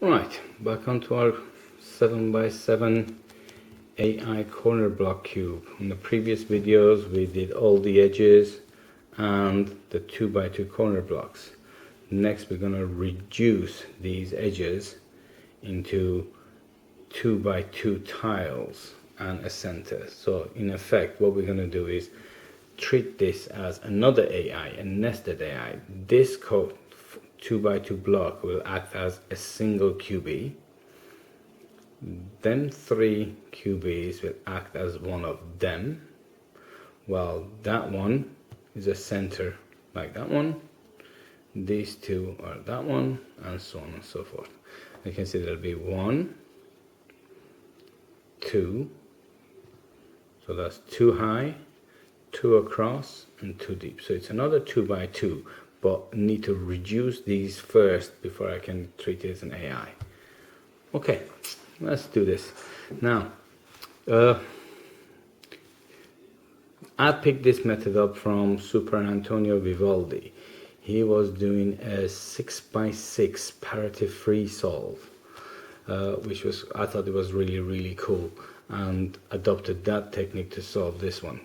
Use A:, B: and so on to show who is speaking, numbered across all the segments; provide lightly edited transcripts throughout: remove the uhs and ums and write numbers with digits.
A: Right, back onto our 7x7 AI corner block cube. In the previous videos we did all the edges and the 2x2 corner blocks. Next we're going to reduce these edges into 2x2 tiles and a center. So in effect what we're going to do is treat this as another AI, a nested AI. This code 2x2 block will act as a single QB. Then 3 QBs will act as one of them, while that one is a center like that one. These two are that one, and so on and so forth. You can see there'll be 1, 2, so that's 2 high, 2 across, and 2 deep. So it's another 2x2, but I need to reduce these first before I can treat it as an AI. Okay, let's do this. Now, I picked this method up from Super Antonio Vivaldi. He was doing a 6x6 parity free solve, which was, I thought it was really cool, and adopted that technique to solve this one.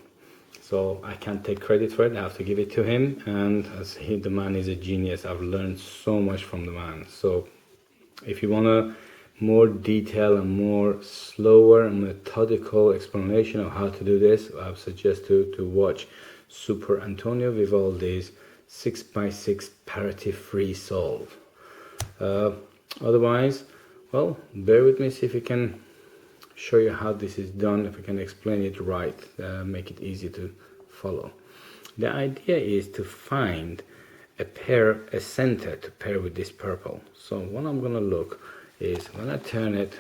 A: So I can't take credit for it, I have to give it to him, and as the man is a genius, I've learned so much from the man. So if you want a more detailed and more slower and methodical explanation of how to do this, I would suggest to watch Super Antonio Vivaldi's 6x6 parity free solve. Otherwise, well, bear with me, see if we can show you how this is done, if I can explain it right, make it easy to follow. The idea is to find a center to pair with this purple. So what I'm gonna look is, when I turn it,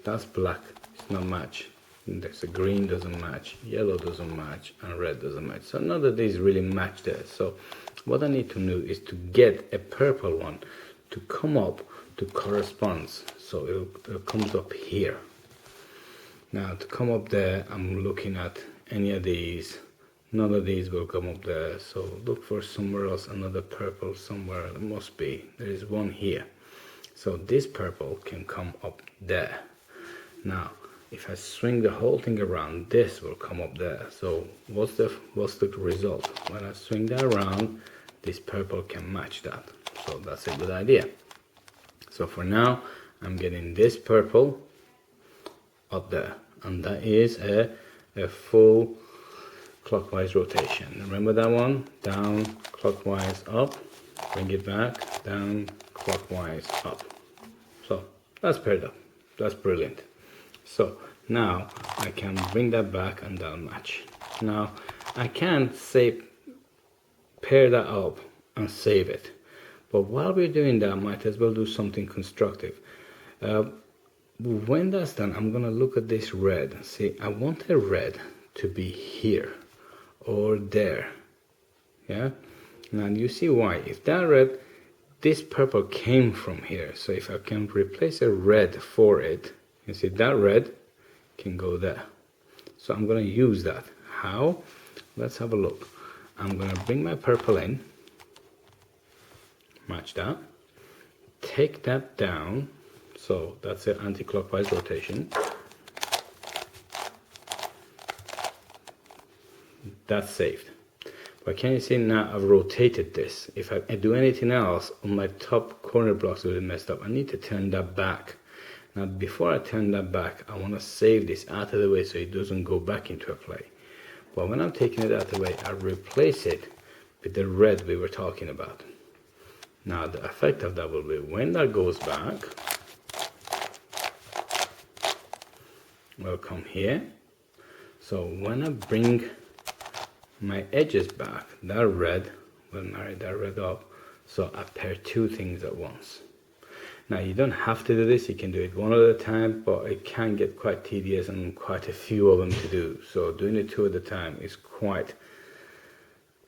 A: that's black, it's not match. There's a green doesn't match, yellow doesn't match, and red doesn't match. So none of these really match there. So what I need to do is to get a purple one to come up to corresponds. So it comes up here. Now to come up there, I'm looking at any of these. None of these will come up there. So look for somewhere else, another purple somewhere. There must be. There is one here. So this purple can come up there. Now if I swing the whole thing around, this will come up there. So what's the result? When I swing that around, this purple can match that. So that's a good idea. So for now, I'm getting this purple up there, and that is a full clockwise rotation. Remember that one? Down, clockwise, up, bring it back, down, clockwise, up. So that's paired up. That's brilliant. So now I can bring that back and that'll match. Now I can say pair that up and save it, but while we're doing that, I might as well do something constructive. When that's done, I'm gonna look at this red. See, I want a red to be here or there. Yeah. Now you see why. If that red, this purple came from here. So if I can replace a red for it, you see that red can go there. So I'm gonna use that. How? Let's have a look. I'm gonna bring my purple in, match that, take that down. So that's an anti-clockwise rotation. That's saved. But can you see now I've rotated this? If I do anything else on my top corner blocks will be messed up. I need to turn that back. Now before I turn that back, I want to save this out of the way so it doesn't go back into a play. But when I'm taking it out of the way, I replace it with the red we were talking about. Now the effect of that will be, when that goes back, will come here. So when I bring my edges back, that red will marry that red up. So I pair two things at once. Now you don't have to do this, you can do it one at a time, but it can get quite tedious and quite a few of them to do. So doing it two at a time is quite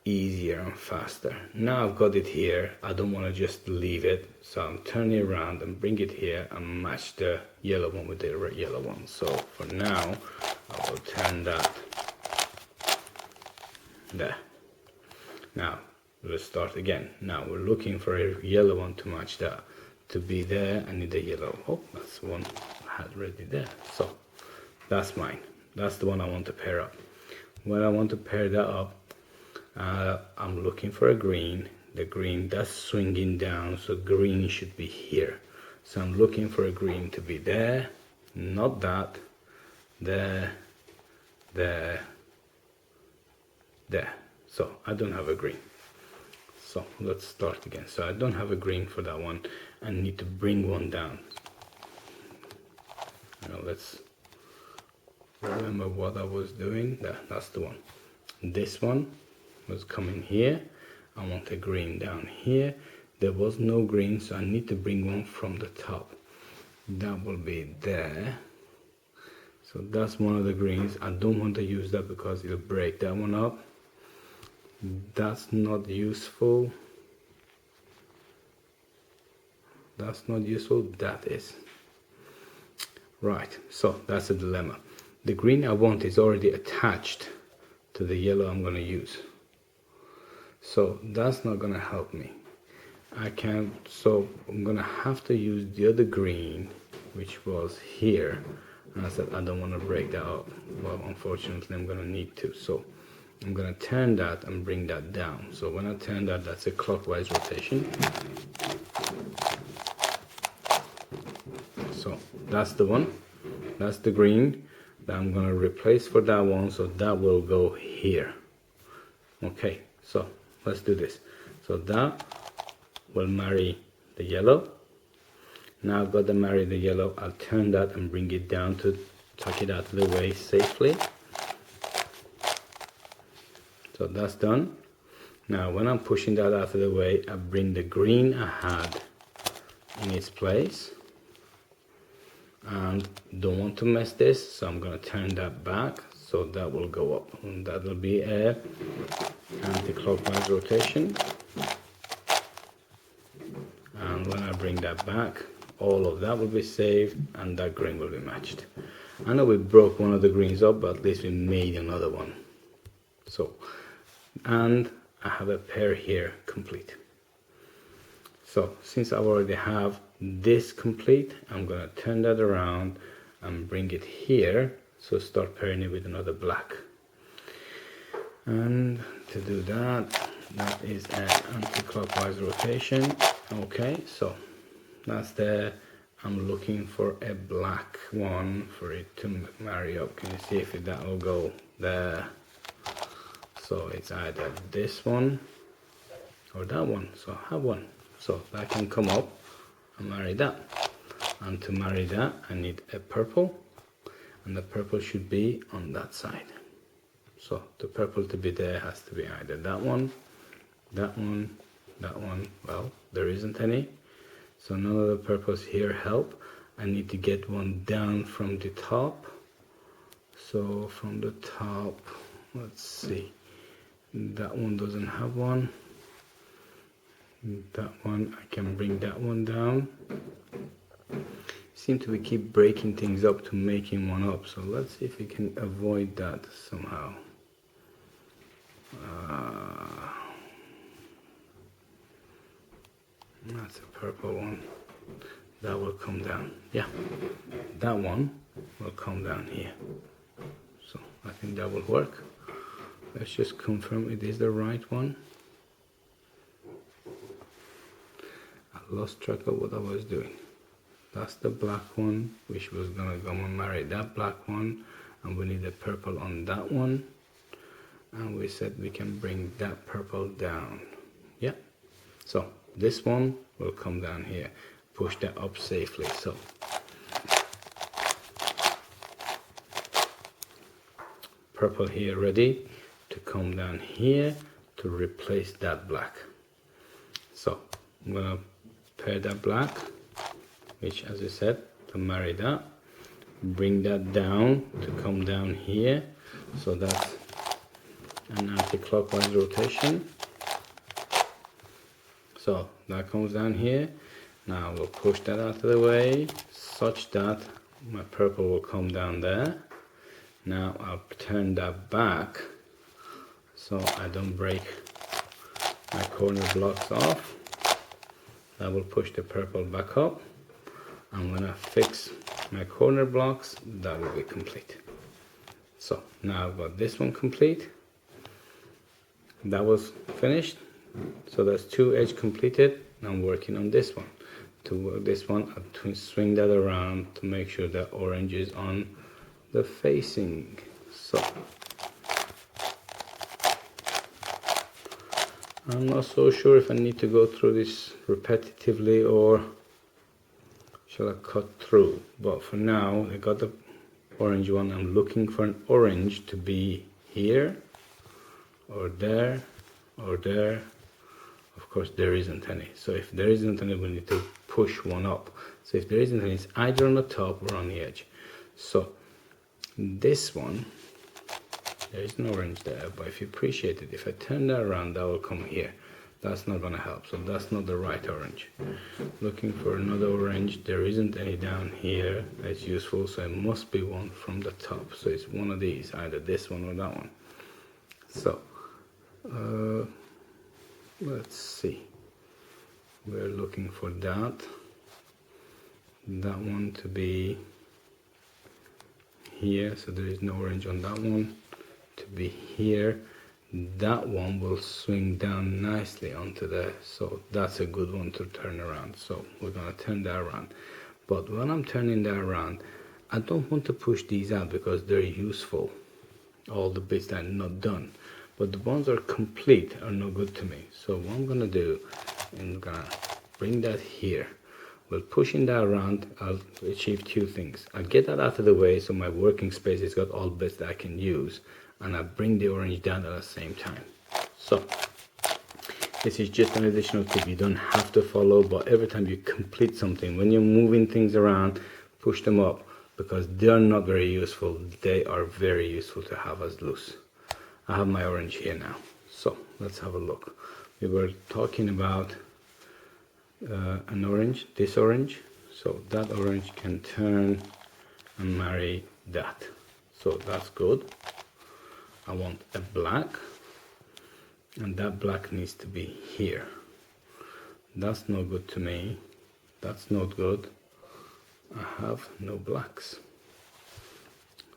A: easier and faster. Now I've got it here, I don't want to just leave it, so I'm turning around and bring it here and match the yellow one with the yellow one. So for now I will turn that there. Now let's start again. Now we're looking for a yellow one to match that. to be there, I need the yellow. Oh, that's one I had already there. So that's mine. That's the one I want to pair up. When I want to pair that up, I'm looking for a green. The green that's swinging down, so green should be here. So I'm looking for a green to be there, not that, there, there, there. So I don't have a green. So let's start again. So I don't have a green for that one. I need to bring one down. Now let's remember what I was doing. That's the one. This one was coming here. I want a green down here. There was no green, so I need to bring one from the top. That will be there. So that's one of the greens. I don't want to use that because it'll break that one up. That's not useful. That's not useful. That is. Right, so that's a dilemma. The green I want is already attached to the yellow I'm going to use. So that's not going to help me. So I'm going to have to use the other green, which was here. And I said I don't want to break that up. Well, unfortunately I'm going to need to. So I'm going to turn that and bring that down. So when I turn that, that's a clockwise rotation. So that's the one. That's the green that I'm going to replace for that one. So that will go here. Okay, so let's do this. So that will marry the yellow. Now I've got to marry the yellow. I'll turn that and bring it down to tuck it out of the way safely. So that's done. Now when I'm pushing that out of the way, I bring the green I had in its place. And don't want to mess this, so I'm going to turn that back so that will go up. And that will be a anti-clockwise rotation. And when I bring that back, all of that will be saved and that green will be matched. I know we broke one of the greens up, but at least we made another one. So, and I have a pair here complete. So since I already have this complete, I'm going to turn that around and bring it here. So start pairing it with another black. And to do that, that is an anti-clockwise rotation. Okay, so that's there. I'm looking for a black one for it to marry up. Can you see if that will go there? So it's either this one or that one. So I have one. So that can come up and marry that. And to marry that, I need a purple. And the purple should be on that side. So the purple to be there has to be either that one, that one, that one. Well, there isn't any. So none of the purples here help. I need to get one down from the top. So from the top, let's see. That one doesn't have one. That one, I can bring that one down. Seem to keep breaking things up to making one up. So let's see if we can avoid that somehow. That's a purple one. That will come down. Yeah, that one will come down here. So I think that will work. Let's just confirm it is the right one. I lost track of what I was doing. That's the black one, which was gonna go and marry that black one, and we need a purple on that one. And we said we can bring that purple down. Yeah. So this one will come down here. Push that up safely. So purple here ready to come down here to replace that black. So I'm gonna pair that black, which as I said, to marry that, bring that down to come down here. So that's an anti-clockwise rotation. So that comes down here. Now we'll push that out of the way such that my purple will come down there. Now I'll turn that back so I don't break my corner blocks off. That will push the purple back up, and when I fix my corner blocks, that will be complete. So now I've got this one complete. That was finished, so that's 2 edge completed. I'm working on this one. To work this one, I have to swing that around to make sure that orange is on the facing. So I'm not so sure if I need to go through this repetitively or shall I cut through, but for now I got the orange one. I'm looking for an orange to be here or there or there. Of course there isn't any, so if there isn't any, we need to push one up. So if there isn't any, it's either on the top or on the edge. So this one, there is an orange there, but if you appreciate it, if I turn that around, that will come here. That's not going to help, so that's not the right orange. Looking for another orange. There isn't any down here that's useful, so it must be one from the top. So it's one of these, either this one or that one. So let's see, we're looking for that one to be here, so there is no orange on that one, to be here. That one will swing down nicely onto there, so that's a good one to turn around. So we're going to turn that around, but when I'm turning that around, I don't want to push these out because they're useful, all the bits that are not done, but the ones that are complete are no good to me. So what I'm going to do, I'm going to bring that here. Well, pushing that around, I'll achieve 2 things. I'll get that out of the way so my working space has got all bits that I can use, and I bring the orange down at the same time. So this is just an additional tip. You don't have to follow, but every time you complete something, when you're moving things around, push them up, because they're not very useful. They are very useful to have as loose. I have my orange here now, so let's have a look. We were talking about an orange, this orange, so that orange can turn and marry that, so that's good. I want a black, and that black needs to be here. That's no good to me, that's not good. I have no blacks,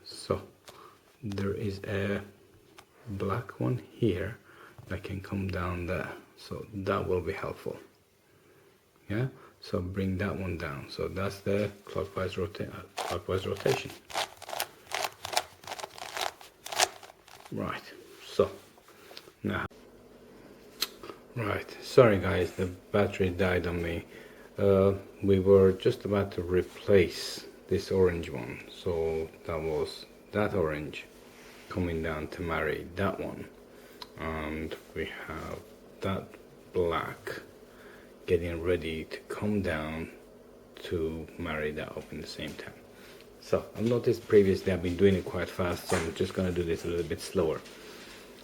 A: so there is a black one here that can come down there, so that will be helpful. Yeah, so bring that one down. So that's the clockwise rotation. Right, so now, right, sorry guys, the battery died on me. We were just about to replace this orange one, so that was that orange coming down to marry that one, and we have that black getting ready to come down to marry that up in the same time. So I've noticed previously I've been doing it quite fast, so I'm just going to do this a little bit slower.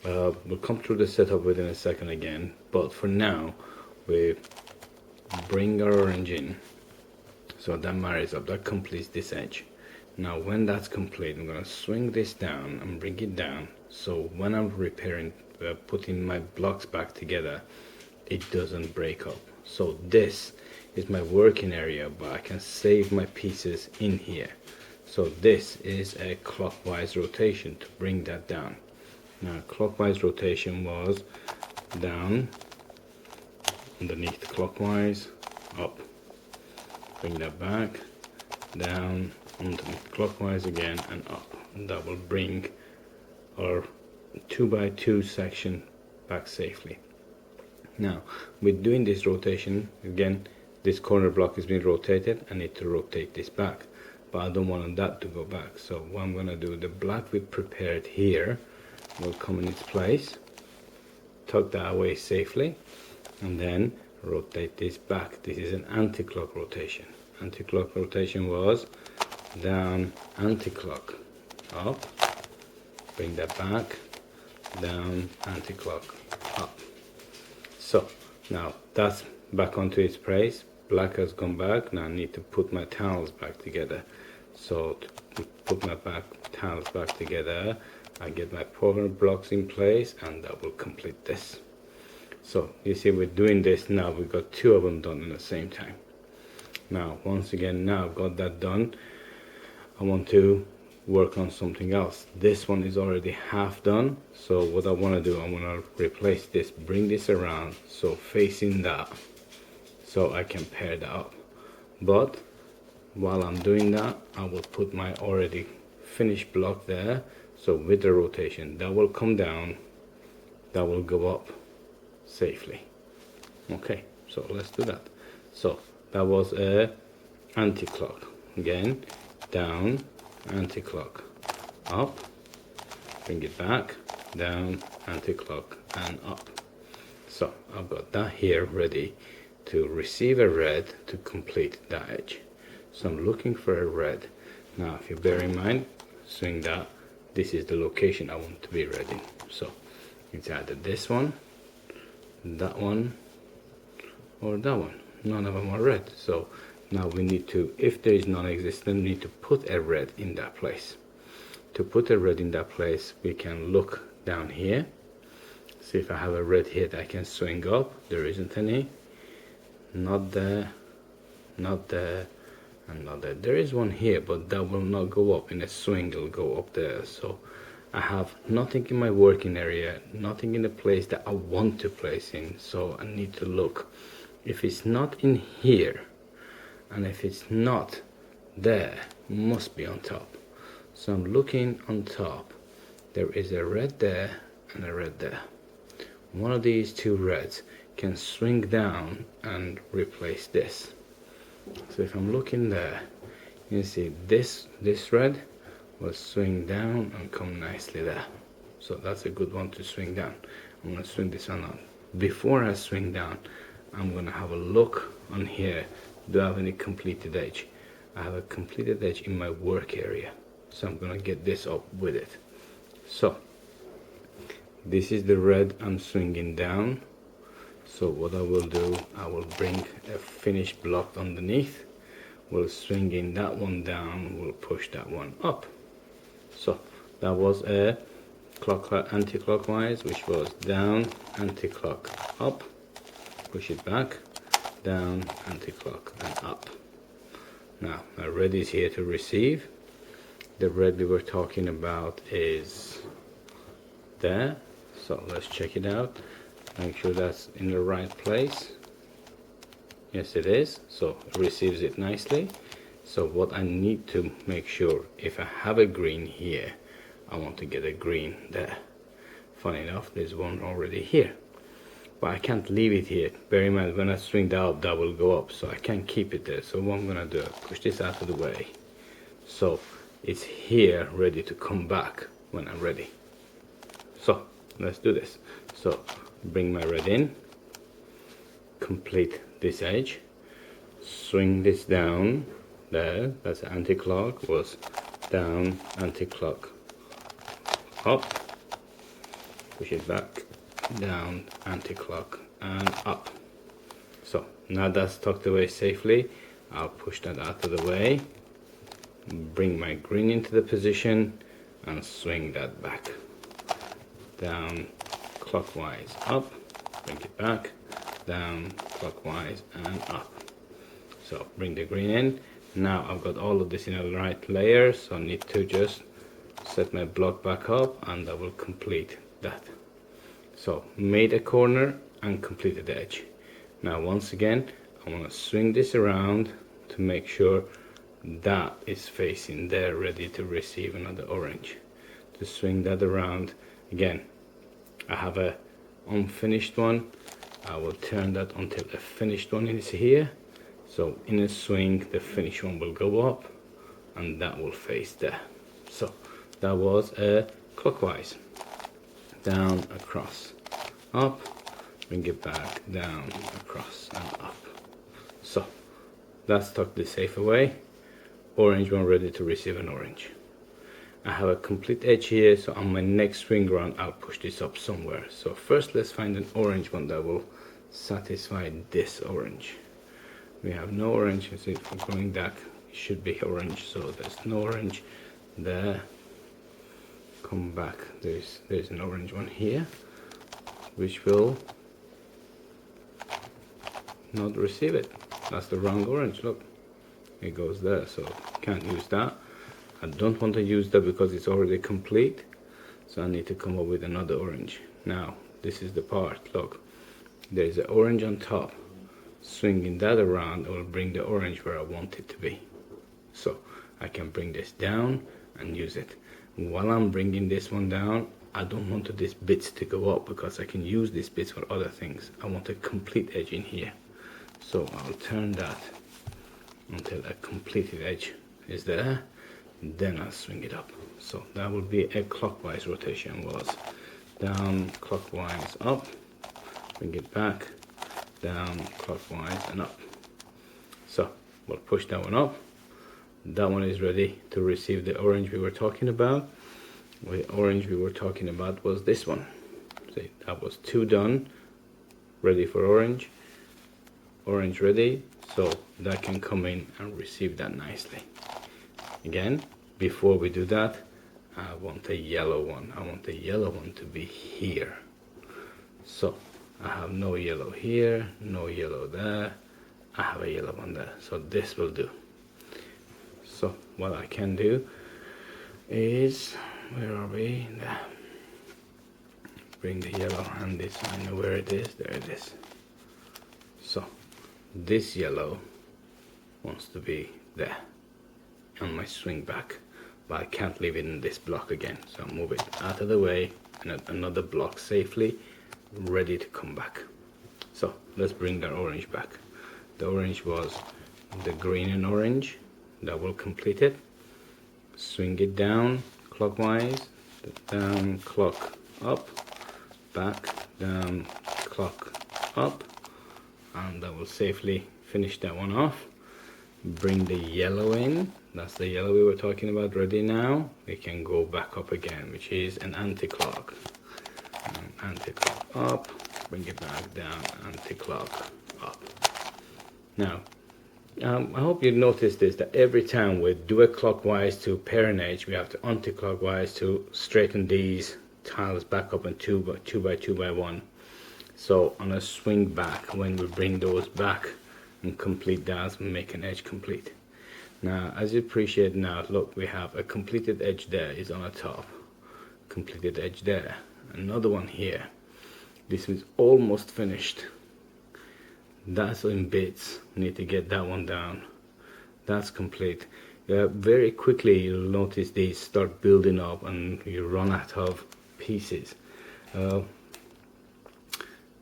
A: We'll come through the setup within a second again, but for now we bring our orange in, so that marries up, that completes this edge. Now when that's complete, I'm going to swing this down and bring it down, so when I'm repairing, putting my blocks back together, it doesn't break up. So this is my working area, but I can save my pieces in here. So this is a clockwise rotation to bring that down. Now clockwise rotation was down, underneath clockwise, up, bring that back, down, underneath clockwise again, and up. And that will bring our 2x2 section back safely. Now with doing this rotation, again this corner block is being rotated, I need to rotate this back, but I don't want that to go back. So what I'm going to do, the black we prepared here will come in its place, tuck that away safely, and then rotate this back. This is an anti-clock rotation. Anti-clock rotation was down, anti-clock, up, bring that back, down, anti-clock, up. So now that's back onto its place. Black has gone back. Now I need to put my tiles back together. So to put my tiles back together, I get my corner blocks in place, and that will complete this. So you see we're doing this now, we've got two of them done at the same time. Now once again, now I've got that done, I want to work on something else. This one is already half done, so what I want to do, I want to replace this, bring this around so facing that, so I can pair that up. But while I'm doing that, I will put my already finished block there, so with the rotation that will come down, that will go up safely. Okay, so let's do that. So that was a anti-clock, again down, anti-clock, up, bring it back, down, anti-clock, and up. So I've got that here ready to receive a red to complete that edge. So I'm looking for a red. Now if you bear in mind, swing that, this is the location I want to be ready. So it's either this one, that one, or that one. None of them are red. So now we need to, if there is non-existent, we need to put a red in that place. To put a red in that place, we can look down here, see if I have a red here that I can swing up. There isn't any. Not there, not there, and not there. There is one here, but that will not go up in a swing, it'll go up there. So I have nothing in my working area, nothing in the place that I want to place in. So I need to look. If it's not in here, and if it's not there, must be on top. So I'm looking on top. There is a red there and a red there. One of these two reds can swing down and replace this. So if I'm looking there, you see this red will swing down and come nicely there. So that's a good one to swing down. I'm going to swing this one on. Before I swing down, I'm going to have a look on here. Do I have any completed edge? I have a completed edge in my work area, so I'm going to get this up with it. So this is the red I'm swinging down. So what I will do, I will bring a finished block underneath, we'll swing in that one down, we'll push that one up. So that was a anti-clockwise, which was down, anti-clock, up, push it back, down, anti-clock, and up. Now my red is here to receive. The red we were talking about is there, so let's check it out. Make sure that's in the right place. Yes, it is. So it receives it nicely. So what I need to make sure, if I have a green here, I want to get a green there. Funny enough, there's one already here, but I can't leave it here. Bear in mind, when I swing that up, that will go up, so I can't keep it there. So what I'm gonna do, push this out of the way, so it's here ready to come back when I'm ready. So let's do this. So bring my red in, complete this edge, swing this down there, that's anti-clock, was down, anti-clock, up, push it back, down, anti-clock, and up. So now that's tucked away safely, I'll push that out of the way, bring my green into the position, and swing that back, down, clockwise, up, bring it back, down, clockwise, and up. So bring the green in. Now I've got all of this in the right layer, so I need to just set my block back up, and that will complete that. So made a corner and completed the edge. Now once again, I want to swing this around to make sure that is facing there, ready to receive another orange. To swing that around again, I have a unfinished one. I will turn that until a finished one is here. So in a swing, the finished one will go up, and that will face there. So that was a clockwise, down, across, up, bring it back, down, across, and up. So that's tucked the safe away. Orange one ready to receive an orange. I have a complete edge here, so on my next swing round I'll push this up somewhere. So first let's find an orange one that will satisfy this orange. We have no orange, so if we're going back, it should be orange, so there's no orange there. Come back, there's an orange one here, which will not receive it. That's the wrong orange. Look, it goes there, so can't use that. I don't want to use that because it's already complete, so I need to come up with another orange. Now this is the part. Look, there is an orange on top. Swinging that around will bring the orange where I want it to be. So I can bring this down and use it. While I'm bringing this one down, I don't want these bits to go up because I can use these bits for other things. I want a complete edge in here. So I'll turn that until a completed edge is there. Then I'll swing it up. So that will be a clockwise rotation. Was down, clockwise, up, bring it back, down, clockwise, and up. So we'll push that one up. That one is ready to receive the orange we were talking about. The orange we were talking about was this one. See, that was 2 done, ready for orange. Orange ready, so that can come in and receive that nicely. Again, before we do that, I want a yellow one. I want the yellow one to be here. So I have no yellow here, no yellow there. I have a yellow one there, so this will do. So what I can do is, where are we? There. Bring the yellow handy so I know where it is. There it is. So this yellow wants to be there on my swing back, but I can't leave it in this block again, so I'll move it out of the way and another block safely, ready to come back. So let's bring that orange back. The orange was the green and orange. That will complete it. Swing it down clockwise, down, clock, up, back, down, clock, up, and that will safely finish that one off. Bring the yellow in. That's the yellow we were talking about. Ready now. We can go back up again, which is an anti-clock. Anti-clock up, bring it back down, anti-clock up. Now I hope you noticed this, that every time we do it clockwise to pair an edge, we have to anti-clockwise to straighten these tiles back up in 2 by 2 by 1. So on a swing back, when we bring those back and complete that, we make an edge complete. Now as you appreciate now, look, we have a completed edge there is on the top, completed edge there, another one here. This is almost finished. That's in bits. Need to get that one down. That's complete. Very quickly you'll notice these start building up and you run out of pieces,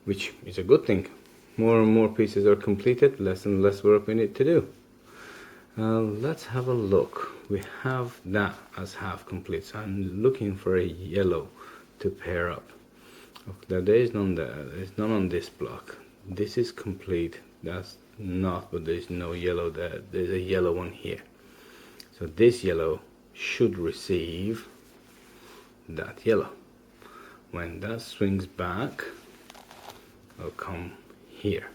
A: which is a good thing. More and more pieces are completed, less and less work we need to do. Let's have a look. We have that as half complete, so I'm looking for a yellow to pair up. There is none there. There's none on this block. This is complete. That's not, but there's no yellow there. There's a yellow one here. So this yellow should receive that yellow. When that swings back, it'll come here.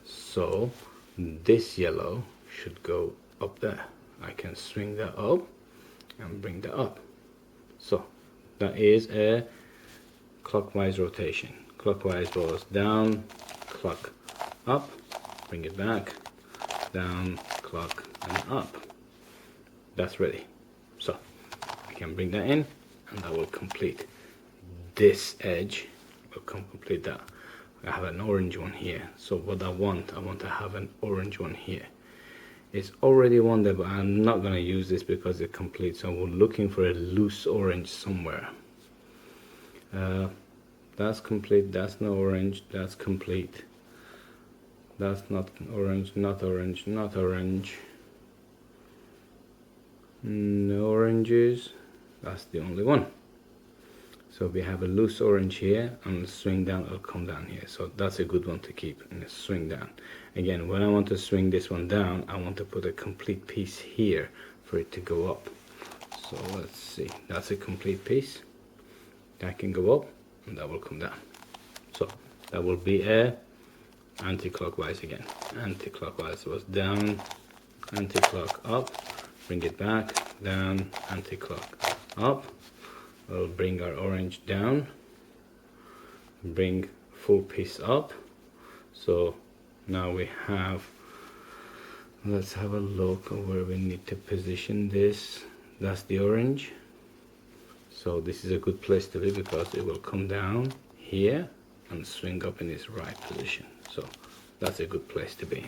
A: So this yellow should go up there. I can swing that up and bring that up. So that is a clockwise rotation. Clockwise goes down, clock, up, bring it back, down, clock, and up. That's ready. So I can bring that in and that will complete this edge. Will complete that. I have an orange one here. So what I want to have an orange one here. It's already one there, but I'm not going to use this because it's complete. So we're looking for a loose orange somewhere. That's complete. That's no orange. That's complete. That's not orange. Not orange. Not orange. No oranges. That's the only one. So we have a loose orange here, and the swing down will come down here. So that's a good one to keep in the swing down. Again, when I want to swing this one down, I want to put a complete piece here for it to go up. So let's see. That's a complete piece. That can go up. And that will come down. So that will be a anti-clockwise again. Anti-clockwise was down, anti-clock up, bring it back, down, anti-clock up. We'll bring our orange down, bring full piece up. So Now we have, let's have a look at where we need to position this. That's the orange. So this is a good place to be because it will come down here and swing up in its right position. So that's a good place to be.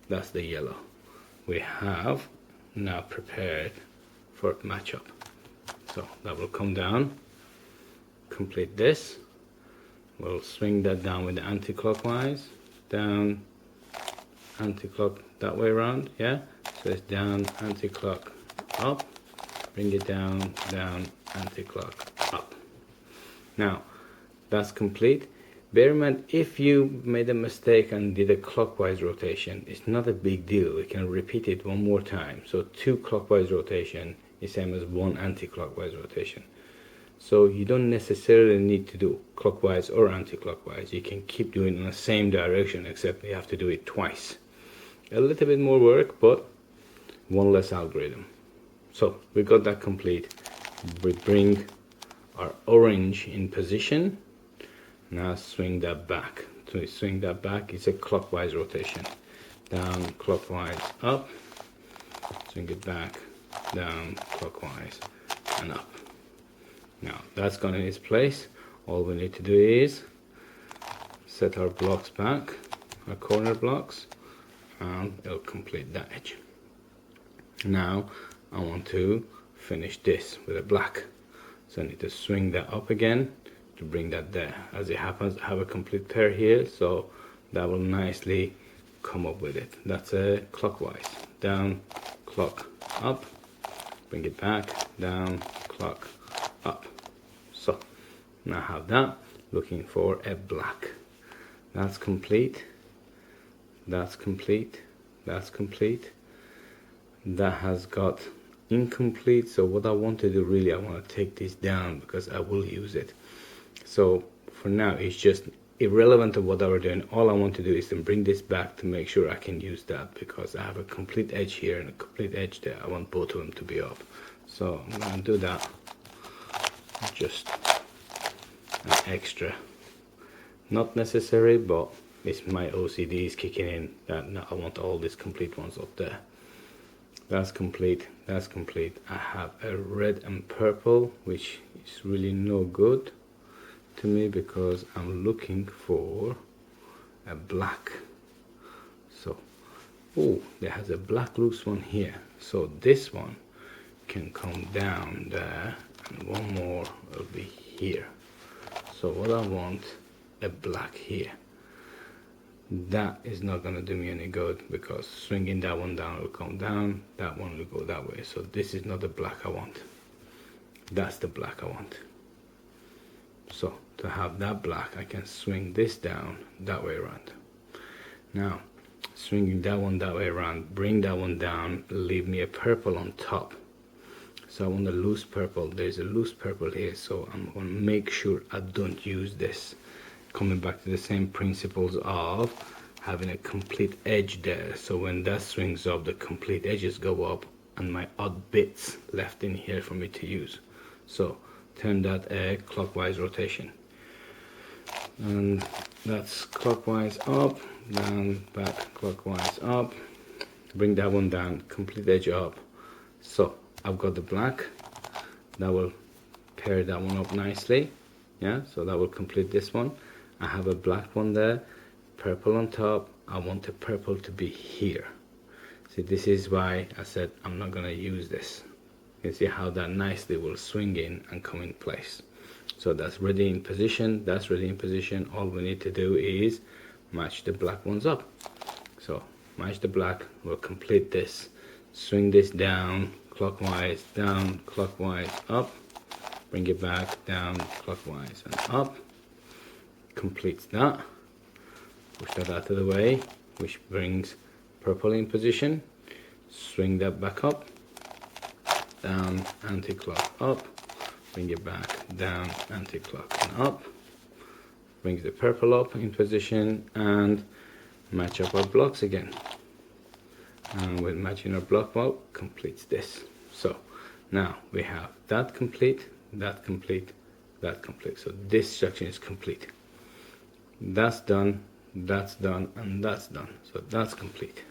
A: That's the yellow. We have now prepared for matchup. So that will come down, complete this. We'll swing that down with the anti-clockwise, down, anti-clock that way around, yeah? So it's down, anti-clock, up, bring it down, down, anti-clock, up. Now, that's complete. Bear in mind, if you made a mistake and did a clockwise rotation, it's not a big deal. We can repeat it one more time. So 2 clockwise rotation is same as 1 anti-clockwise rotation. So you don't necessarily need to do clockwise or anti-clockwise. You can keep doing it in the same direction, except you have to do it twice. A little bit more work, but one less algorithm. So we got that complete. We bring our orange in position. Now swing that back. To swing that back, it's a clockwise rotation. Down, clockwise, up. Swing it back, down, clockwise, and up. Now that's gone in its place. All we need to do is set our blocks back, our corner blocks, and it'll complete that edge. Now I want to finish this with a black. So I need to swing that up again to bring that there. As it happens, I have a complete pair here, so that will nicely come up with it. That's a clockwise. Down, clock, up. Bring it back, down, clock, up. So now I have that. Looking for a black. That's complete. That's complete. That's complete. That has got incomplete. So what I want to do really, I want to take this down because I will use it. So for now it's just irrelevant of what I was doing. All I want to do is to bring this back to make sure I can use that, because I have a complete edge here and a complete edge there. I want both of them to be up. So I'm going to do that. Just an extra. Not necessary, but it's my OCD is kicking in that now I want all these complete ones up there. That's complete. That's complete. I have a red and purple, which is really no good to me because I'm looking for a black. So, oh, there has a black loose one here. So this one can come down there, and one more will be here. So what I want, a black here. That is not going to do me any good because swinging that one down will come down, that one will go that way. So this is not the black I want. That's the black I want. So to have that black, I can swing this down that way around. Now, swinging that one that way around, bring that one down, leave me a purple on top. So I want a loose purple. There's a loose purple here, so I'm going to make sure I don't use this. Coming back to the same principles of having a complete edge there. So when that swings up, the complete edges go up and my odd bits left in here for me to use. So turn that a clockwise rotation. And that's clockwise up, down, back, clockwise up. Bring that one down, complete edge up. So I've got the black. That will pair that one up nicely. Yeah, so that will complete this one. I have a black one there, purple on top. I want the purple to be here. See, this is why I said I'm not gonna use this. You can see how that nicely will swing in and come in place. So that's ready in position, that's ready in position. All we need to do is match the black ones up. So match the black, we'll complete this. Swing this down, clockwise, down, clockwise, up. Bring it back, down, clockwise, and up. Completes that. Push that out of the way, which brings purple in position. Swing that back up, down, anti-clock, up. Bring it back, down, anti-clock, and up. Brings the purple up in position and match up our blocks again. And with matching our block up, completes this. So now we have that complete, that complete, that complete. So this section is complete. That's done, that's done, and that's done. So that's complete.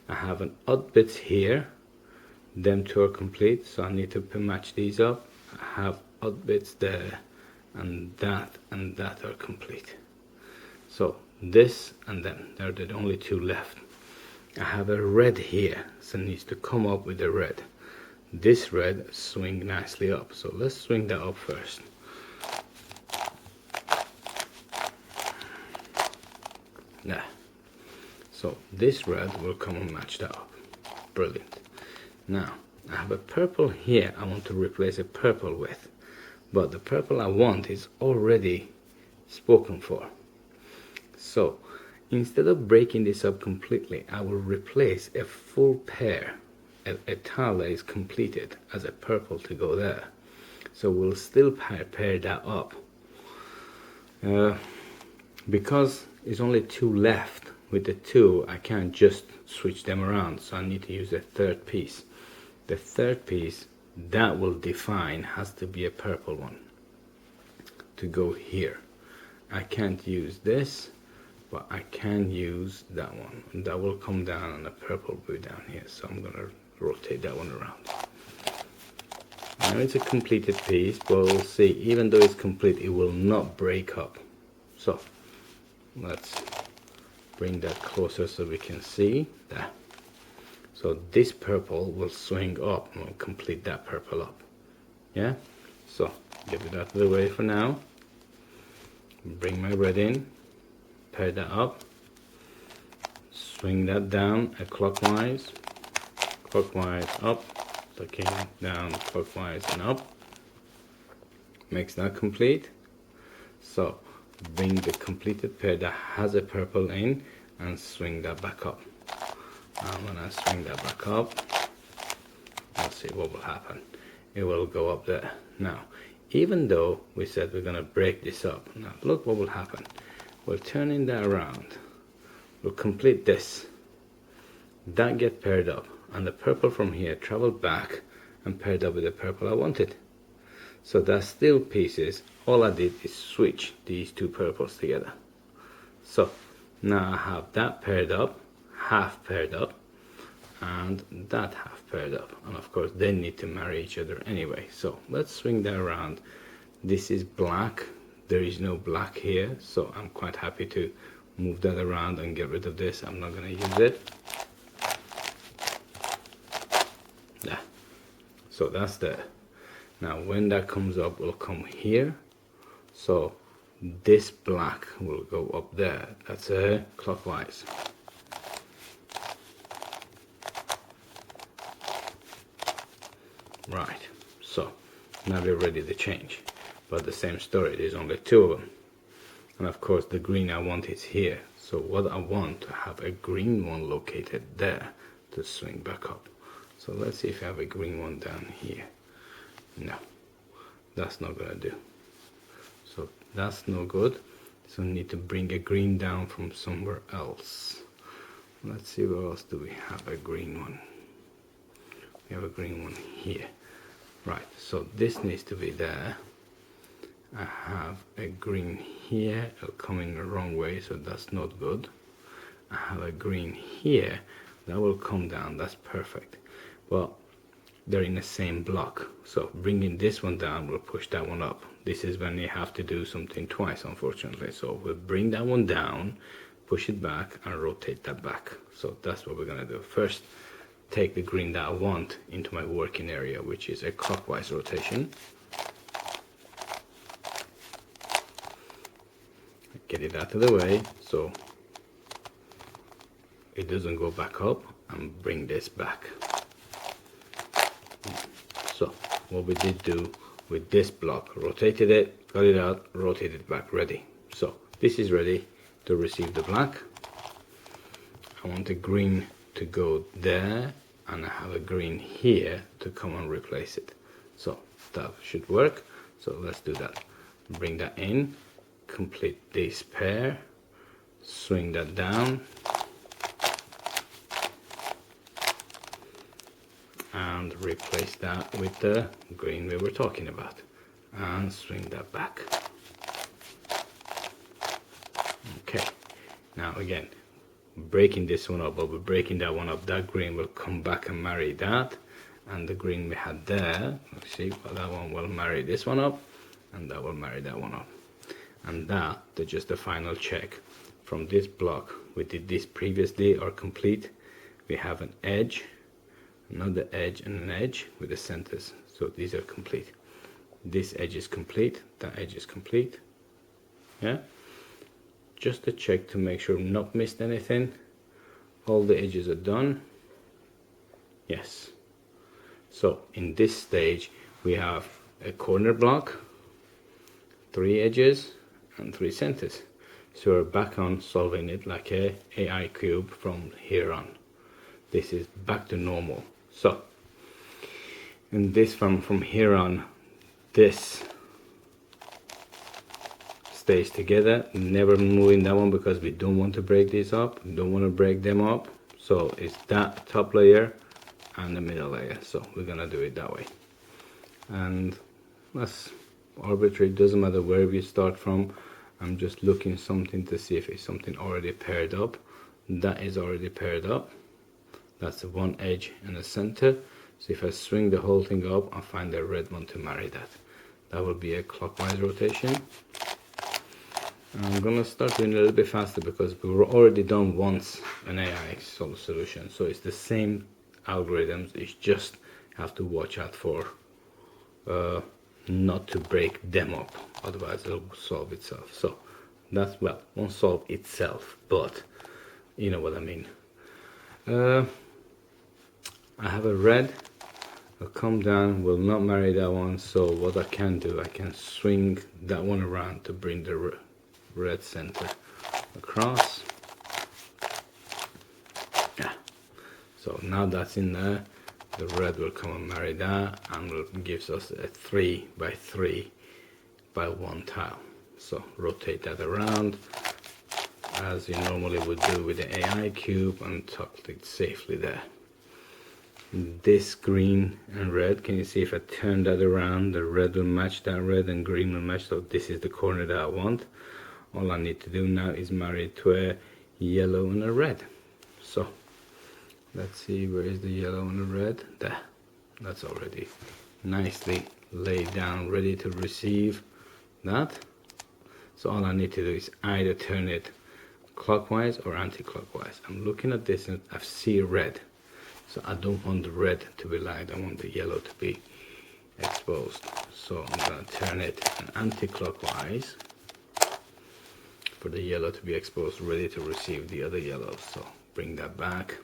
A: I have an odd bits here, them two are complete, so I need to match these up. I have odd bits there, and that are complete. So this and them, they're the only two left. I have a red here, so it needs to come up with the red. This red swing nicely up, so let's swing that up first. Nah. So this red will come and match that up. Brilliant. Now I have a purple here I want to replace a purple with, but the purple I want is already spoken for. So instead of breaking this up completely, I will replace a full pair, a tile that is completed as a purple to go there. So we'll still pair that up. Because it's only two left, with the two I can't just switch them around, so I need to use a third piece. The third piece that will define has to be a purple one to go here. I can't use this, but I can use that one, and that will come down and the purple will be down here, so I'm gonna rotate that one around. Now it's a completed piece, but we'll see, even though it's complete, it will not break up. So let's bring that closer so we can see that. So this purple will swing up and we'll complete that purple up. Yeah, so give it out of the way for now. Bring my red in, pair that up, swing that down clockwise, up, looking down clockwise and up. Makes that complete. So bring the completed pair that has a purple in and swing that back up. And when I swing that back up, let's see what will happen. It will go up there. Now, even though we said we're going to break this up, now look what will happen. We're turning that around. We'll complete this. That get paired up, and the purple from here traveled back and paired up with the purple I wanted. So that's still pieces. All I did is switch these two purples together. So now I have that paired up, half paired up, and that half paired up, and of course they need to marry each other anyway. So let's swing that around. This is black, there is no black here, so I'm quite happy to move that around and get rid of this. I'm not going to use it. Yeah, so that's there. Now when that comes up, will come here, so this black will go up there. That's clockwise. Right, so now we're ready to change, but the same story, there's only two of them, and of course the green I want is here. So what I want to have a green one located there to swing back up. So let's see if I have a green one down here. No, that's not gonna do. So that's no good, so we need to bring a green down from somewhere else. Let's see, where else do we have a green one? We have a green one here. Right, so this needs to be there. I have a green here coming the wrong way, so that's not good. I have a green here that will come down. That's perfect. Well, they're in the same block, so bringing this one down will push that one up. This is when you have to do something twice, unfortunately. So we'll bring that one down, push it back, and rotate that back. So that's what we're gonna do. First, take the green that I want into my working area, which is a clockwise rotation. Get it out of the way so it doesn't go back up, and bring this back. So what we did do with this block, rotated it, got it out, rotated it back, ready. So this is ready to receive the black. I want the green to go there, and I have a green here to come and replace it. So that should work. So let's do that. Bring that in, complete this pair, swing that down, and replace that with the green we were talking about, and swing that back. Okay, Now again, breaking this one up, but we're breaking that one up. That green will come back and marry that, and the green we had there, let's see, well, that one will marry this one up, and that will marry that one up. And that's just the final check. From this block, we did this previously, are complete. We have an edge, another edge, and an edge with the centers. So these are complete. This edge is complete, that edge is complete. Yeah, just a check to make sure we've not missed anything. All the edges are done. Yes. So in this stage we have a corner block, 3 edges and 3 centers. So we're back on solving it like a AI cube from here on. This is back to normal. So in this from here on, this stays together, never moving that one because we don't want to break these up, don't want to break them up. So it's that top layer and the middle layer, so we're gonna do it that way. And that's arbitrary, doesn't matter where we start from. I'm just looking something to see if it's something already paired up. That is already paired up. That's the one edge in the center. So if I swing the whole thing up, I'll find the red one to marry that. That will be a clockwise rotation. I'm gonna start doing it a little bit faster because we were already done once an AI solution. So it's the same algorithms, it's just have to watch out for not to break them up, otherwise it'll solve itself. So that's, well, won't solve itself, but you know what I mean. I have a red, I'll come down, will not marry that one. So what I can do, I can swing that one around to bring the red center across. Yeah, so now that's in there, the red will come and marry that, and it gives us a 3 by 3 by 1 tile. So rotate that around as you normally would do with the AI cube and tuck it safely there. This green and red, can you see if I turn that around, the red will match that red and green will match. So this is the corner that I want. All I need to do now is marry it to a yellow and a red. So let's see, where is the yellow and the red? There, that's already nicely laid down, ready to receive that. So all I need to do is either turn it clockwise or anti-clockwise. I'm looking at this and I see red, so I don't want the red to be light, I want the yellow to be exposed. So I'm going to turn it anti-clockwise for the yellow to be exposed, ready to receive the other yellow. So bring that back.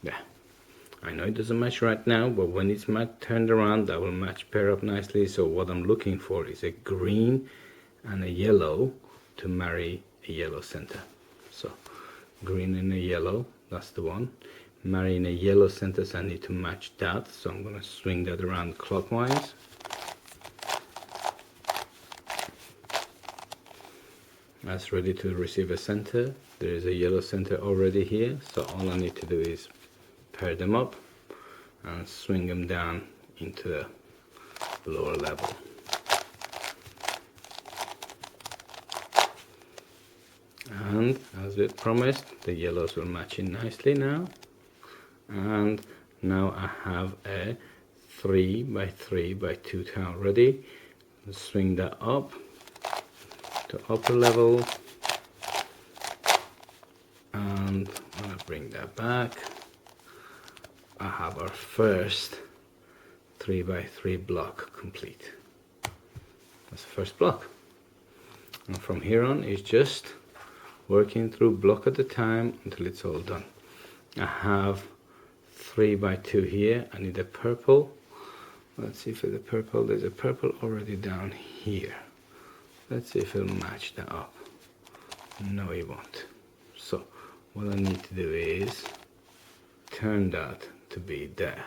A: Yeah, I know it doesn't match right now, but when it's turned around, that will match, pair up nicely. So what I'm looking for is a green and a yellow to marry a yellow center. So green and a yellow, that's the one. Marrying a yellow center, so I need to match that. So I'm going to swing that around clockwise. That's ready to receive a center. There is a yellow center already here, so all I need to do is pair them up and swing them down into the lower level. And as we promised, the yellows will match in nicely now. And now I have a 3 by 3 by 2 tile ready. Swing that up to upper level, and I'm gonna bring that back. I have our first 3 by 3 block complete. That's the first block, and from here on it's just working through block at a time until it's all done. I have 3 by 2 here. I need a purple. Let's see for the purple. There's a purple already down here. Let's see if it'll match that up. No, it won't. So what I need to do is turn that to be there.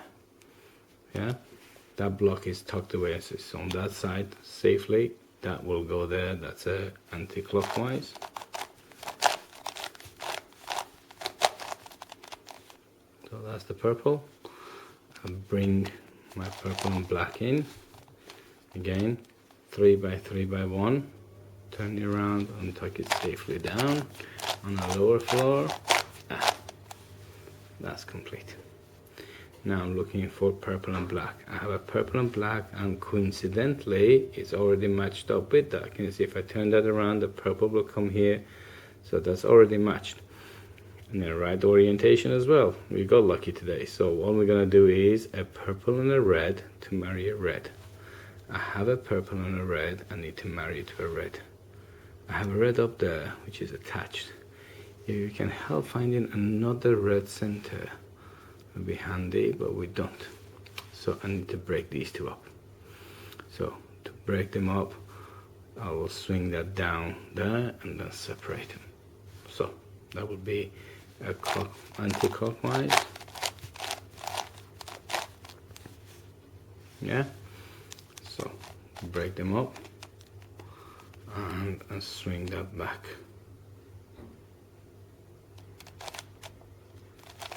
A: Yeah, that block is tucked away, so it's on that side safely. That will go there. That's a anti-clockwise. So that's the purple. I'll bring my purple and black in again. 3 by 3 by 1 turn it around and tuck it safely down on the lower floor. That's complete. Now I'm looking for purple and black. I have a purple and black, and coincidentally it's already matched up with that. Can you see if I turn that around, the purple will come here, so that's already matched. And then right orientation as well. We got lucky today. So all we're gonna do is a purple and a red to marry a red. I have a purple and a red, I need to marry it to a red. I have a red up there which is attached. If you can help finding another red center, it would be handy, but we don't. So I need to break these two up. So to break them up, I will swing that down there and then separate them. So that would be a anti-clockwise. Yeah. So break them up and swing that back.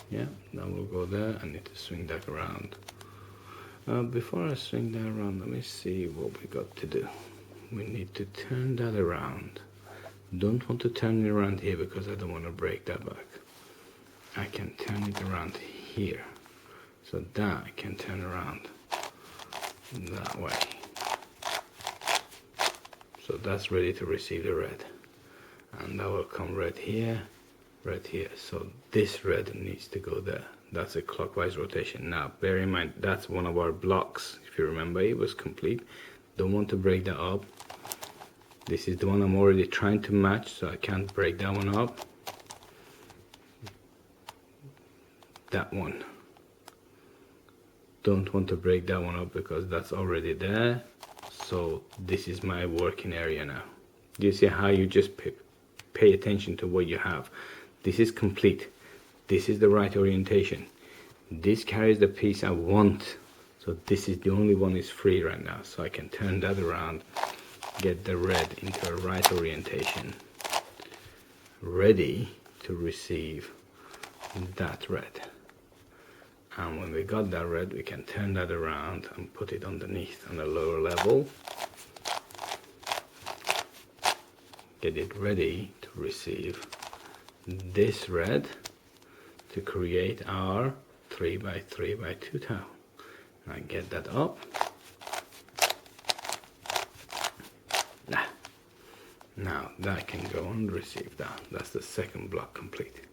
A: Yeah, that will go there. I need to swing that around. Before I swing that around, let me see what we got to do. We need to turn that around. Don't want to turn it around here because I don't want to break that back. I can turn it around here, so that I can turn around that way. So that's ready to receive the red, and that will come red here, red here. So this red needs to go there. That's a clockwise rotation. Now bear in mind that's one of our blocks. If you remember, it was complete. Don't want to break that up. This is the one I'm already trying to match, so I can't break that one up. That one, don't want to break that one up because that's already there. So this is my working area now. Do you see how you just pay attention to what you have? This is complete. This is the right orientation. This carries the piece I want. So this is the only one is free right now. So I can turn that around, get the red into a right orientation, ready to receive that red. And when we got that red, we can turn that around and put it underneath on the lower level. Get it ready to receive this red to create our 3x3x2 tile. And I get that up. Now that can go and receive that. That's the second block complete.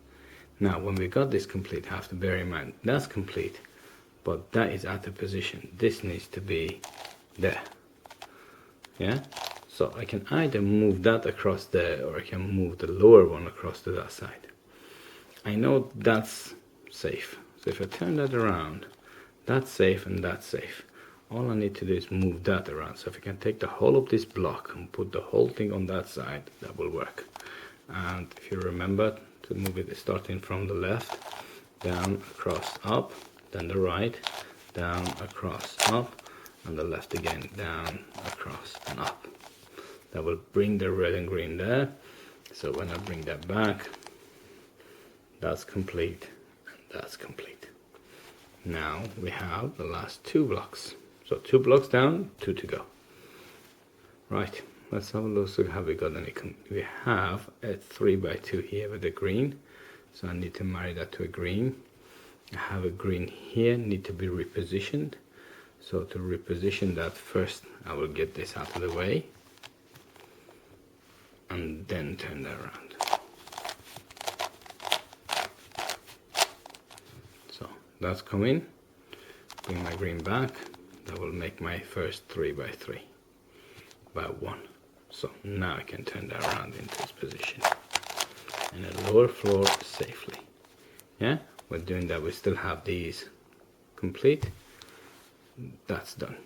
A: Now when we got this complete, have to bear in mind that's complete, but that is out of position. This needs to be there. Yeah, so I can either move that across there, or I can move the lower one across to that side. I know that's safe, so if I turn that around, that's safe and that's safe. All I need to do is move that around. So if I can take the whole of this block and put the whole thing on that side, that will work. And if you remember to move it starting from the left, down, across, up, then the right, down, across, up, and the left again, down, across, and up. That will bring the red and green there. So when I bring that back, that's complete, and that's complete. Now we have the last two blocks. So 2 blocks down, 2 to go. Right, let's have a look. So have we got any? We have a 3x2 here with a green. So I need to marry that to a green. I have a green here, need to be repositioned. So to reposition that, first I will get this out of the way and then turn that around. So that's coming. Bring my green back. That will make my first 3x3 by 1. So now I can turn that around into its position in a lower floor safely. Yeah, we're doing that. We still have these complete. That's done.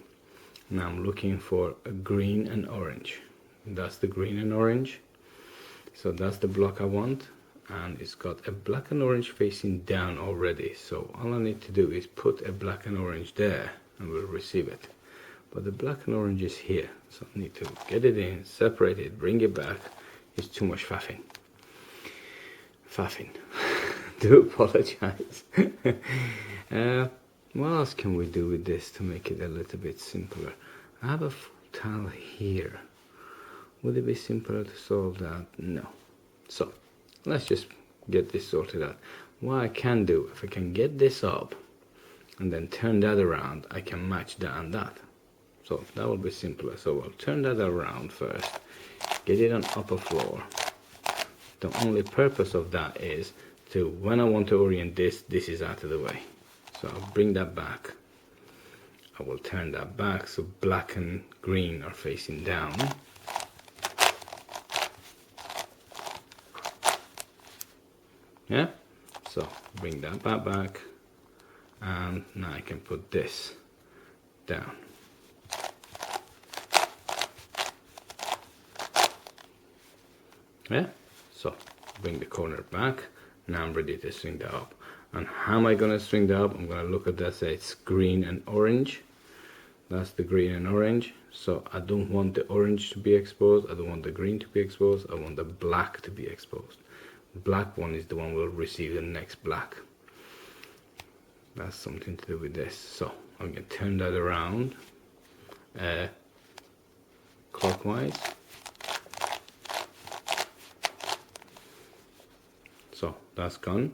A: Now I'm looking for a green and orange. That's the green and orange. So that's the block I want, and it's got a black and orange facing down already. So all I need to do is put a black and orange there, and we'll receive it. But the black and orange is here, so I need to get it in, separate it, bring it back. It's too much faffing. Do apologize. What else can we do with this to make it a little bit simpler? I have a full tile here. Would it be simpler to solve that? No. So let's just get this sorted out. What I can do, if I can get this up and then turn that around, I can match that and that. So that will be simpler. So I'll turn that around first, get it on upper floor. The only purpose of that is to, when I want to orient this, this is out of the way. So I'll bring that back. I will turn that back so black and green are facing down. Yeah, so bring that back, and now I can put this down. Yeah, so bring the corner back. Now I'm ready to swing that up. And how am I going to swing that up? I'm going to look at that, say it's green and orange. That's the green and orange. So I don't want the orange to be exposed, I don't want the green to be exposed, I want the black to be exposed. The black one is the one will receive the next black. That's something to do with this. So I'm going to turn that around clockwise. So that's gone.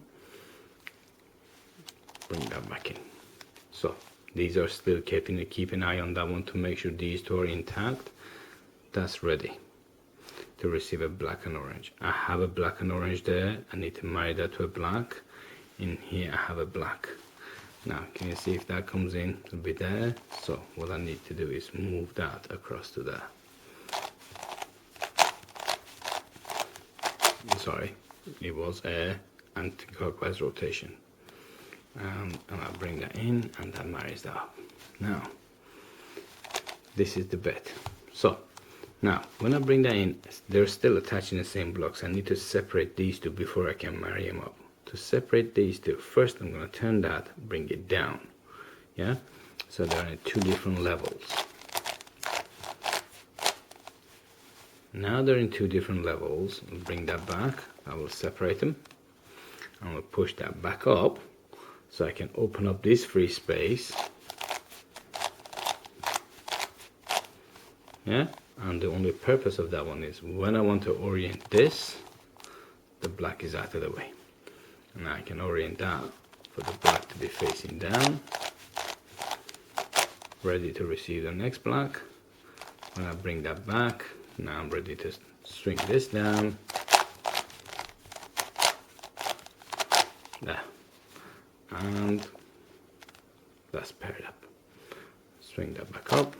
A: Bring that back in. So these are still keep an eye on that one to make sure these two are intact. That's ready to receive a black and orange. I have a black and orange there. I need to marry that to a black. In here I have a black. Now can you see if that comes in? It'll be there. So what I need to do is move that across to there. Sorry, it was a anti-clockwise rotation. And I'll bring that in, and that marries that up. Now this is the bit. So now when I bring that in, they're still attached in the same blocks. I need to separate these two before I can marry them up. To separate these two, first I'm going to turn that, bring it down. Yeah, so they're in two different levels. Now they're in two different levels. I'll bring that back. I will separate them. I will push that back up so I can open up this free space. Yeah, and the only purpose of that one is when I want to orient this, the black is out of the way. And I can orient that for the black to be facing down, ready to receive the next black. When I bring that back, now I'm ready to swing this down. There. And that's paired up. Swing that back up.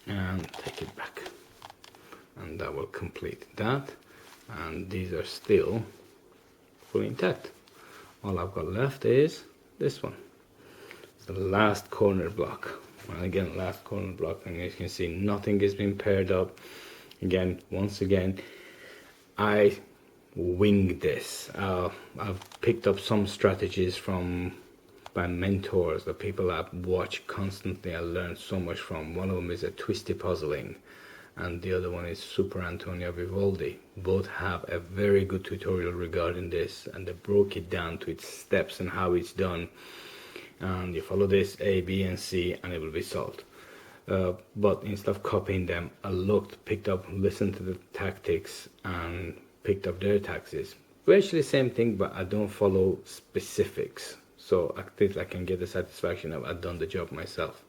A: And take it back. And that will complete that. And these are still fully intact. All I've got left is this one. It's the last corner block. And again, last corner block, and as you can see, nothing has been paired up. Again, once again, I wing this. I've picked up some strategies from my mentors, the people I watch constantly. I learn so much from. One of them is a twisty puzzling, and the other one is Super Antonio Vivaldi. Both have a very good tutorial regarding this, and they broke it down to its steps and how it's done. And you follow this A, B, and C, and it will be solved. But instead of copying them, I looked, picked up, listened to the tactics, and picked up their tactics. Virtually the same thing, but I don't follow specifics. So at least I can get the satisfaction of I've done the job myself.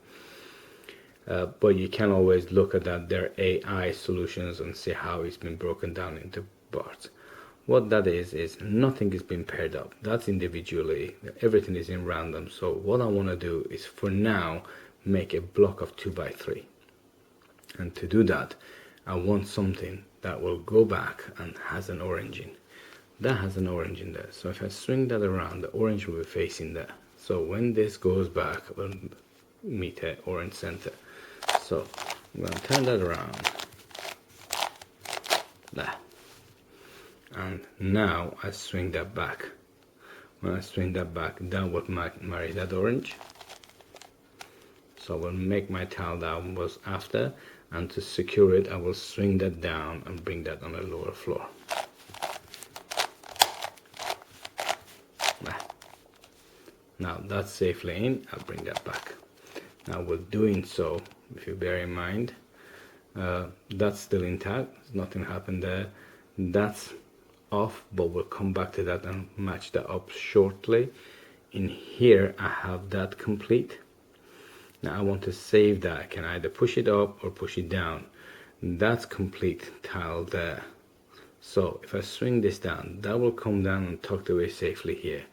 A: But you can always look at that, their AI solutions, and see how it's been broken down into parts. What that is nothing is being paired up. That's individually. Everything is in random. So what I want to do is, for now, make a block of 2x3. And to do that, I want something that will go back and has an orange in. That has an orange in there. So if I swing that around, the orange will be facing there. So when this goes back, we'll meet an orange center. So I'm going to turn that around. There. And now I swing that back. When I swing that back, that would marry that orange. So I will make my tile down was after, and to secure it I will swing that down and bring that on the lower floor. Now that's safely in. I'll bring that back. Now we're doing so, if you bear in mind, that's still intact, nothing happened there. That's off, but we'll come back to that and match that up shortly. In here I have that complete. Now I want to save that. I can either push it up or push it down. That's complete tile there. So if I swing this down, that will come down and tucked away safely here.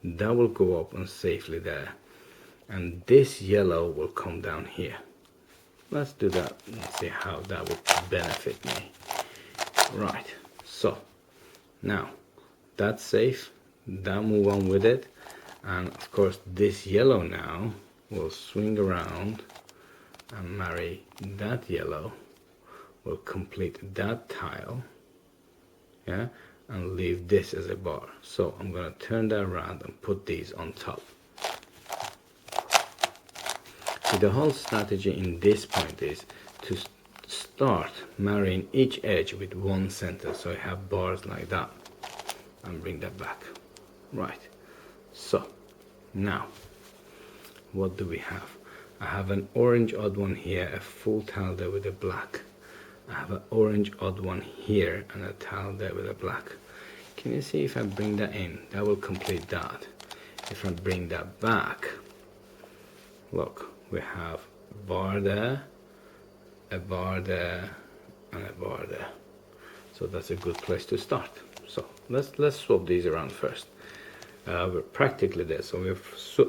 A: That will go up and safely there. And this yellow will come down here. Let's do that and see how that would benefit me. Right, so now that's safe. That move on with it. And of course this yellow now will swing around and marry that yellow. Will complete that tile. Yeah, and leave this as a bar. So I'm going to turn that around and put these on top. So the whole strategy in this point is to start marrying each edge with one center, so I have bars like that, and bring that back. Right, so now what do we have? I have an orange odd one here, a full tile there with a black. I have an orange odd one here and a tile there with a black. Can you see if I bring that in, that will complete that. If I bring that back, look, we have a bar there, a bar there, and a bar there. So that's a good place to start. So let's swap these around first. We're practically there, so we're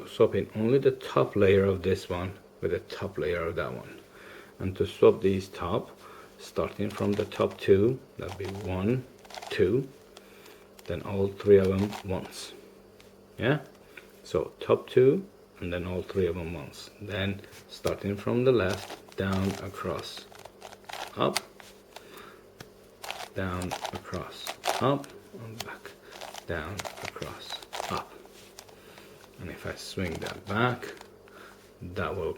A: swapping only the top layer of this one with the top layer of that one. And to swap these top, starting from the top two, that'll be 1, 2, then all three of them once. Yeah, so top two and then all three of them once. Then starting from the left, down, across, up, down, across, up, and back, down, across, up. And if I swing that back, that will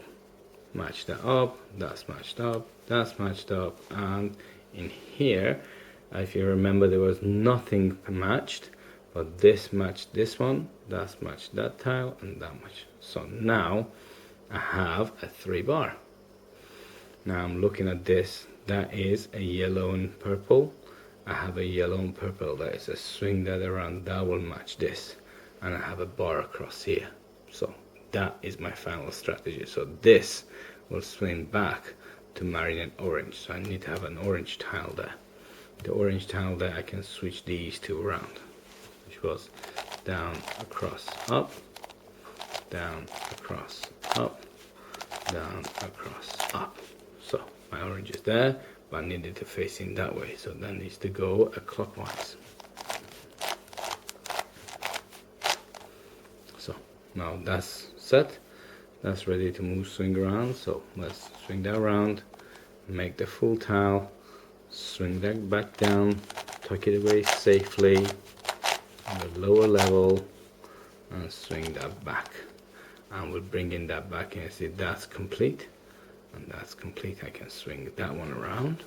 A: match that up, that's matched up, that's matched up, and in here, if you remember, there was nothing matched, but this matched this one, that's matched that tile, and that much. So now I have a 3 bar. Now I'm looking at this, that is a yellow and purple. I have a yellow and purple there, so swing that around, that will match this, and I have a bar across here. So that is my final strategy. So this will swing back to marry an orange, so I need to have an orange tile there. The orange tile there, I can switch these two around, which was down, across, up, down, across, up, down, across, up. So my orange is there, but I needed to face in that way, so that needs to go clockwise. So now that's set, that's ready to move, swing around. So let's swing that around, make the full tile, swing that back down, tuck it away safely on the lower level, and swing that back. And we're bringing that back in. See, that's complete, and that's complete. I can swing that one around.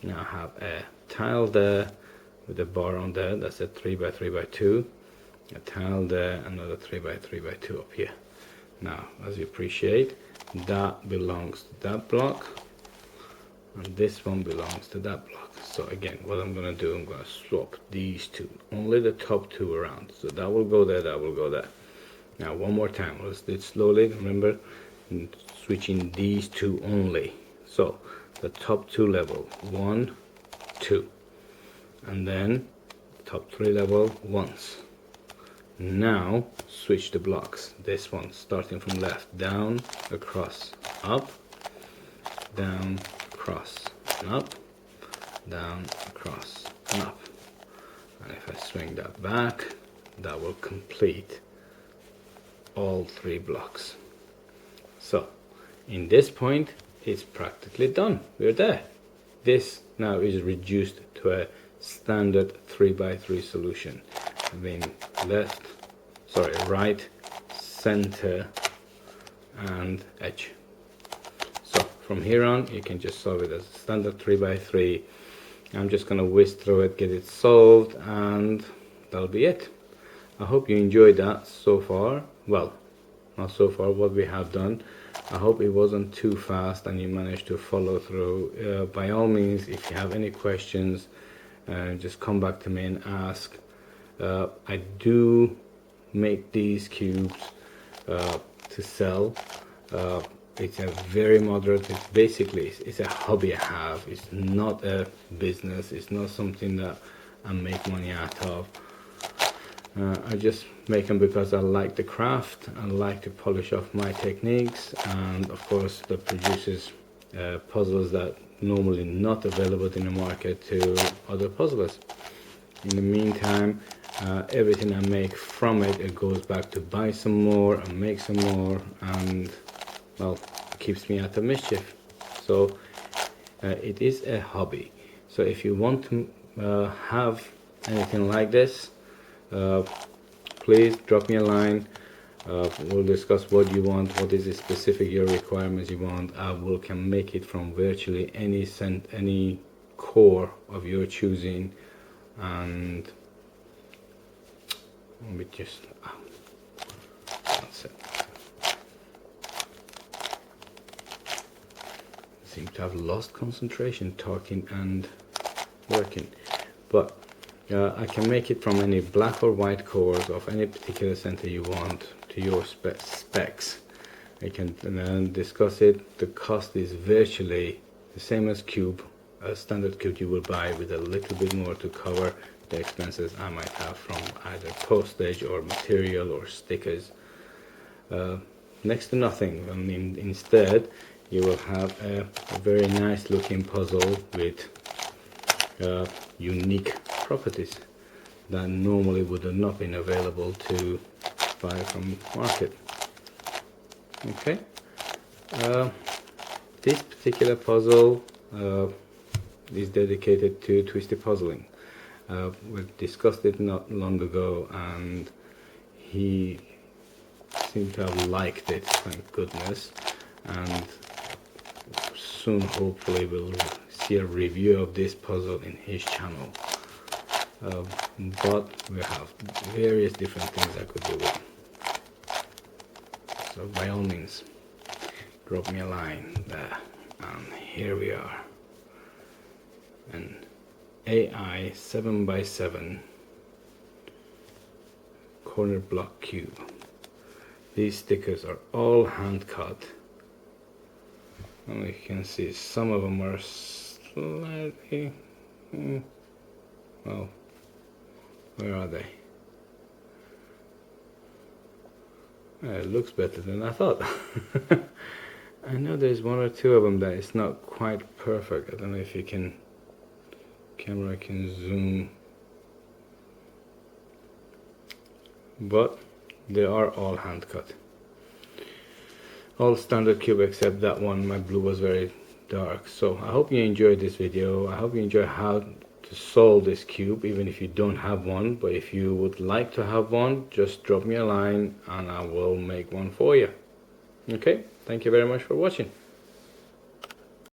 A: Now I have a tile there with a bar on there, that's a 3 by 3 by 2, a tile there, another 3 by 3 by 2 up here. Now, as you appreciate, that belongs to that block, and this one belongs to that block. So again, what I'm going to do, I'm going to swap these two, only the top two around. So that will go there, that will go there. Now one more time, let's do it slowly. Remember, switching these two only. So the top two level, 1, 2, and then top 3 level once. Now switch the blocks. This one starting from left, down, across, up, down, across, and up, down, across, and up. And if I swing that back, that will complete all 3 blocks. So in this point, it's practically done. We're there. This now is reduced to a standard 3 by 3 solution. I mean right, center, and edge. So from here on, you can just solve it as a standard 3 by 3. I'm just going to whisk through it, get it solved, and that'll be it. I hope you enjoyed that so far. Well, not so far, what we have done. I hope it wasn't too fast and you managed to follow through. By all means, if you have any questions, just come back to me and ask. I do make these cubes to sell. It's a very moderate, it's basically it's a hobby I have. It's not a business, it's not something that I make money out of. I just make them because I like the craft, I like to polish off my techniques, and of course that produces puzzles that normally not available in the market to other puzzlers. In the meantime, everything I make from it, it goes back to buy some more and make some more, and well, it keeps me out of mischief. So it is a hobby. So if you want to have anything like this, please drop me a line. We'll discuss what you want, what is the specific your requirements you want. I can make it from virtually any core of your choosing. And let me just that's it. Seem to have lost concentration talking and working, but I can make it from any black or white cores of any particular center you want to your specs. I can discuss it. The cost is virtually the same as cube, a standard cube you will buy, with a little bit more to cover the expenses I might have from either postage or material or stickers. Next to nothing. I mean, instead you will have a very nice looking puzzle with unique properties that normally would have not been available to buy from market. Okay, this particular puzzle is dedicated to Twisty Puzzling. We discussed it not long ago and he seemed to have liked it, thank goodness, and soon hopefully we'll see a review of this puzzle in his channel. But we have various different things I could do with it. So by all means, drop me a line there. And here we are, an AI 7x7 corner block cube. These stickers are all hand cut, and you can see some of them are slightly well, where are they? It looks better than I thought. I know there's one or two of them that is not quite perfect. I don't know if you can, camera can zoom, but they are all hand cut. All standard cube except that one, my blue was very dark. So I hope you enjoyed this video. I hope you enjoy how to solve this cube, even if you don't have one. But if you would like to have one, just drop me a line and I will make one for you. Okay, thank you very much for watching.